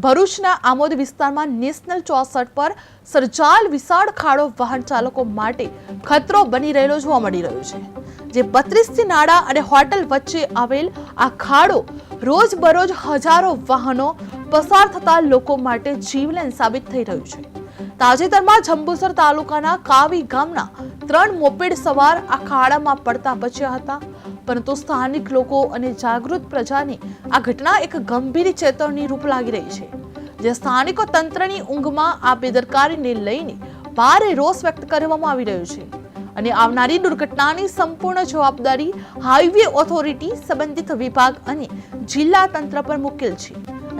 ભરૂચના આમોદ વિસ્તારમાં નેશનલ 64 પર સર્જાયેલ વિશાળ ખાડો વાહન ચાલકો માટે ખતરો બની રહેલો જોવા મળી રહ્યો છે। જે 32 નાળા અને હોટલ વચ્ચે આવેલ આ ખાડો રોજબરોજ હજારો વાહનો પસાર થતા લોકો માટે જીવલેણ સાબિત થઈ રહ્યું છે। તાજેતરમાં જંબુસર તાલુકાના કાવી ગામના 3 મોપેડ સવાર આ ખાડામાં પડતા બચ્યા હતા, પરંતુ સ્થાનિક લોકો અને જાગૃત પ્રજાને આ ઘટના એક ગંભીર ચેતવણી રૂપ લાગી રહી છે, જે સ્થાનિકો તંત્રની ઊંઘમાં આ બેદરકારીને લઈને ભારે રોષ વ્યક્ત કરવામાં આવી રહ્યો છે અને આવનારી દુર્ઘટનાની સંપૂર્ણ જવાબદારી હાઈવે ઓથોરિટી, સંબંધિત વિભાગ અને જિલ્લા તંત્ર પર મૂકેલ છે।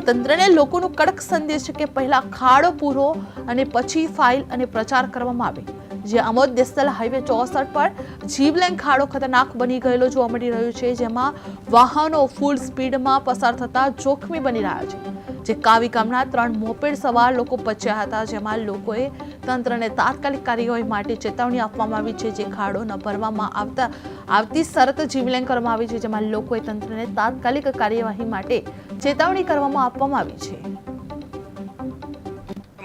તંત્રને લોકોનો કડક સંદેશ છે કે પહેલા ખાડો પૂરો અને પછી ફાઇલ અને પ્રચાર કરવામાં આવે। જે આમોદ નેશનલ હાઈવે 64 પર જીવલેણ ખાડો ખતરનાક બની ગયેલો જોવા મળી રહ્યો છે, જેમાં વાહનો ફૂલ સ્પીડમાં પસાર થતા જોખમી બની રહ્યા છે। જે કાવી ગામના 3 મોપેડ સવાર લોકો બચ્યા હતા, જેમાં લોકોએ તંત્રને તાત્કાલિક કાર્યવાહી માટે ચેતવણી આપવામાં આવી છે। જે ખાડો ન ભરવામાં આવતી શરત જીવલેણ કરવામાં આવી છે, જેમાં લોકોએ તંત્રને તાત્કાલિક કાર્યવાહી માટે ચેતવણી આપવામાં આવી છે।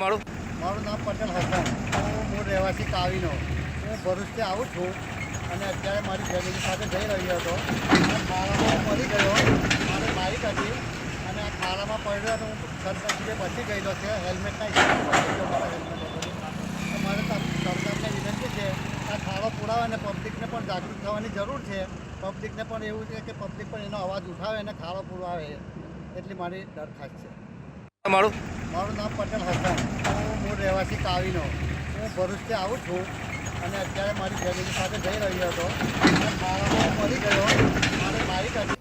મારું નામ પટેલ હસન, હું મૂળ રહેવાસી કાવીનો। હું ભરૂચથી આવું છું અને અત્યારે મારી ફેમિલી સાથે જઈ રહ્યો હતો અને ખાડામાં પડી ગયો। મારી બાઇક હતી અને આ ખાડામાં પડ્યો તો હું સદનસીબે બચી ગયેલો છે। હેલ્મેટના હિસાબે બચી ગયો મારા હેલ્મેટ હતો। તો મારે સરકારને વિનંતી છે આ ખાડો પુરાવે અને પબ્લિકને પણ જાગૃત થવાની જરૂર છે। પબ્લિકને પણ એવું છે કે પબ્લિક પણ એનો અવાજ ઉઠાવે અને ખાડો પુરાવે, એટલી મારી દરખાસ્ત છે। મારું નામ પટેલ હસન, હું મૂળ રહેવાસી કાવીનો। હું ભરૂચથી આવું છું અને અત્યારે મારી ફેમિલી સાથે જઈ રહ્યો હતો અને ખાડામાં પડી ગયો। મારી બાઇક હતી